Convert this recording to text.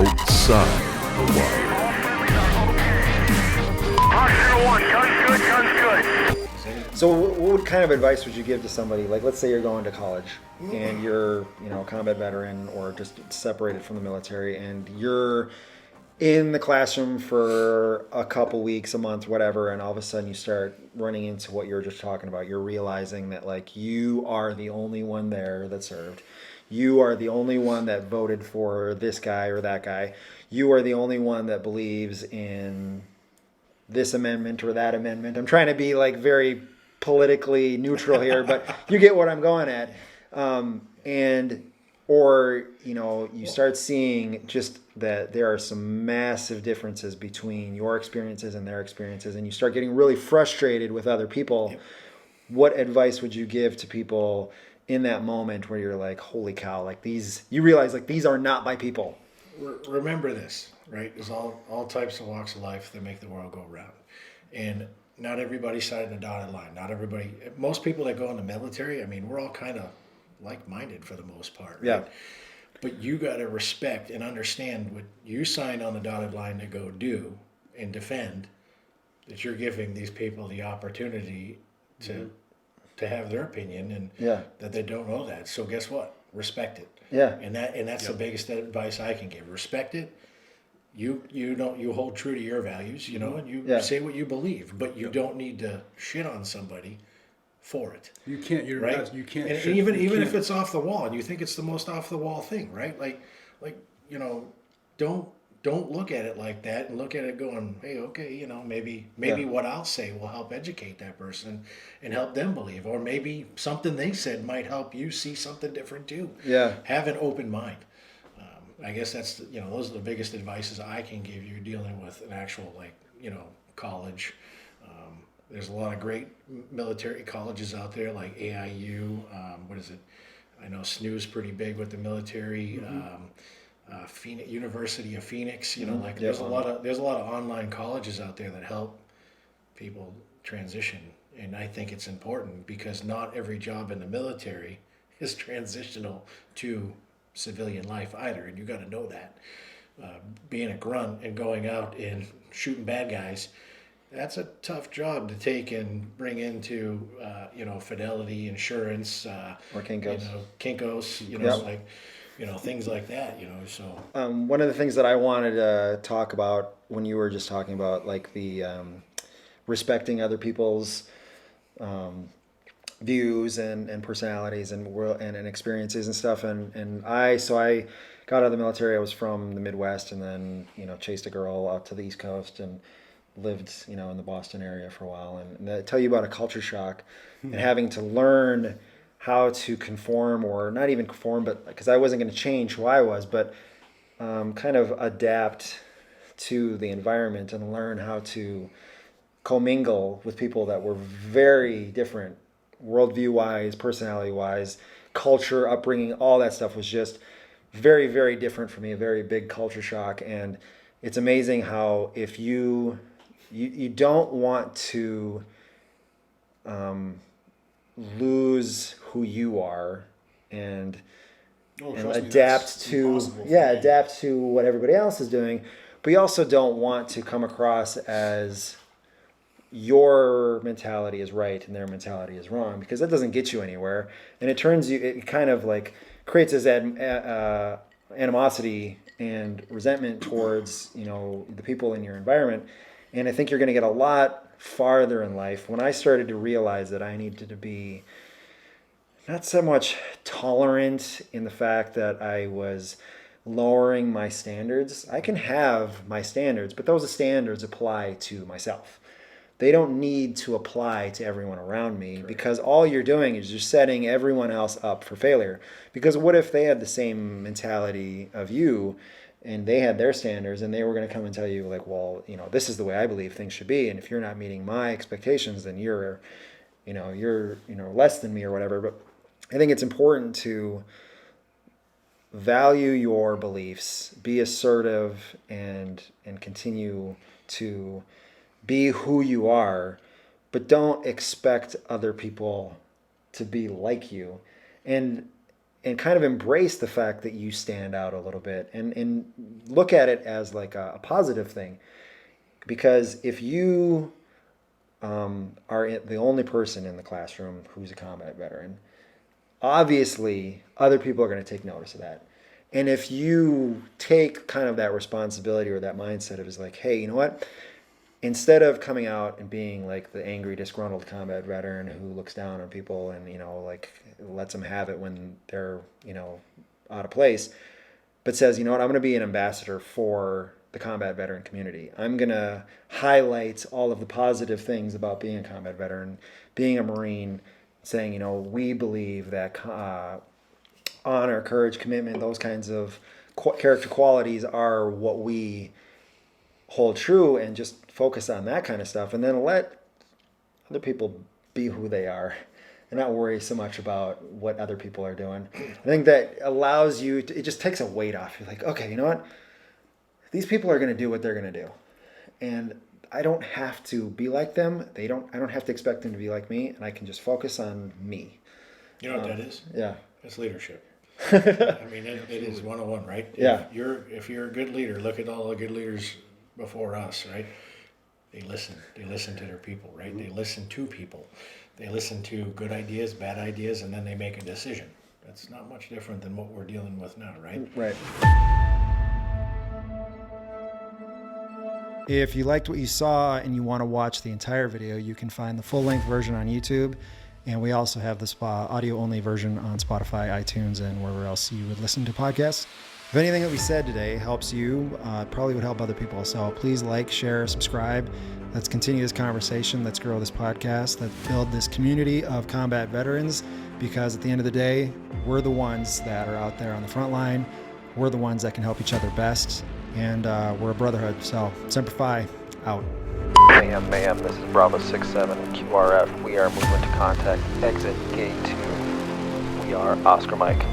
Outside the Wire. So what kind of advice would you give to somebody, like let's say you're going to college and you're, a combat veteran or just separated from the military and you're in the classroom for a couple weeks, a month, whatever, and all of a sudden you start running into what you were just talking about. You're realizing that like you are the only one there that served. You are the only one that voted for this guy or that guy. You are the only one that believes in this amendment or that amendment. I'm trying to be like very politically neutral here, but you get what I'm going at. Or you start seeing just that there are some massive differences between your experiences and their experiences, and you start getting really frustrated with other people. Yep. What advice would you give to people in that moment where you're like, holy cow, like you realize like these are not my people? Remember this, right? There's all types of walks of life that make the world go round. And not everybody signed a dotted line. Most people that go in the military, I mean, we're all kind of like-minded for the most part. Right? Yeah. But you got to respect and understand what you signed on the dotted line to go do and defend, that you're giving these people the opportunity to have their opinion and that they don't know that. So guess what? Respect it. Yeah. And that's the biggest advice I can give. Respect it. You hold true to your values, and you say what you believe, but you don't need to shit on somebody for it. You can't. You're right. You can't. And even if it's off the wall, and you think it's the most off the wall thing, right? Don't look at it like that, and look at it going, hey, okay, maybe what I'll say will help educate that person and help them believe, or maybe something they said might help you see something different too. Yeah. Have an open mind. I guess that's those are the biggest advices I can give you dealing with an actual college. There's a lot of great military colleges out there like AIU. What is it? I know SNU's pretty big with the military. Phoenix, University of Phoenix. There's a lot of online colleges out there that help people transition, and I think it's important because not every job in the military is transitional to civilian life either, and you got to know that. Being a grunt and going out and shooting bad guys, that's a tough job to take and bring into Fidelity Insurance or Kinko's. Things like that. So one of the things that I wanted to talk about when you were just talking about like the respecting other people's views and personalities and world and experiences and stuff, and I got out of the military. I was from the Midwest, and then chased a girl out to the East Coast and lived in the Boston area for a while. And I tell you about a culture shock and having to learn how to conform, or not even conform, but because I wasn't going to change who I was, but kind of adapt to the environment and learn how to commingle with people that were very different, worldview-wise, personality-wise, culture, upbringing, all that stuff was just very, very different for me, a very big culture shock. And it's amazing how if you don't want to lose who you are and adapt to what everybody else is doing, but you also don't want to come across as your mentality is right and their mentality is wrong, because that doesn't get you anywhere, and it kind of like creates this animosity and resentment towards the people in your environment. And I think you're going to get a lot farther in life. When I started to realize that I needed to be not so much tolerant in the fact that I was lowering my standards. I can have my standards, but those standards apply to myself. They don't need to apply to everyone around me. Correct. Because all you're doing is you're setting everyone else up for failure. Because what if they had the same mentality of you and they had their standards and they were going to come and tell you like, well, this is the way I believe things should be. And if you're not meeting my expectations, then you're less than me or whatever. But I think it's important to value your beliefs, be assertive, and continue to be who you are, but don't expect other people to be like you. And and kind of embrace the fact that you stand out a little bit, and look at it as like a positive thing. Because if you are the only person in the classroom who's a combat veteran, obviously other people are going to take notice of that. And if you take kind of that responsibility or that mindset of is like, hey, you know what? Instead of coming out and being like the angry, disgruntled combat veteran who looks down on people and, you know, like lets them have it when they're, you know, out of place, but says, you know what, I'm going to be an ambassador for the combat veteran community. I'm going to highlight all of the positive things about being a combat veteran, being a Marine, saying, you know, we believe that honor, courage, commitment, those kinds of character qualities are what we hold true, and just focus on that kind of stuff, and then let other people be who they are and not worry so much about what other people are doing. I think that allows you to, it just takes a weight off. You're like, okay, you know what? These people are going to do what they're going to do. And I don't have to be like them. I don't have to expect them to be like me, and I can just focus on me. You know what that is? Yeah. It's leadership. I mean, it is 101, right? Yeah. If you're a good leader, look at all the good leaders before us, right? They listen to their people, right? They listen to people. They listen to good ideas, bad ideas, and then they make a decision. That's not much different than what we're dealing with now, right? Right. If you liked what you saw and you want to watch the entire video, you can find the full-length version on YouTube. And we also have the audio-only version on Spotify, iTunes, and wherever else you would listen to podcasts. If anything that we said today helps you, it probably would help other people. So please like, share, subscribe. Let's continue this conversation. Let's grow this podcast. Let's build this community of combat veterans, because at the end of the day, we're the ones that are out there on the front line. We're the ones that can help each other best. And we're a brotherhood. So Semper Fi, out. Mayhem, this is Bravo 67 QRF. We are moving to contact exit gate 2. We are Oscar Mike.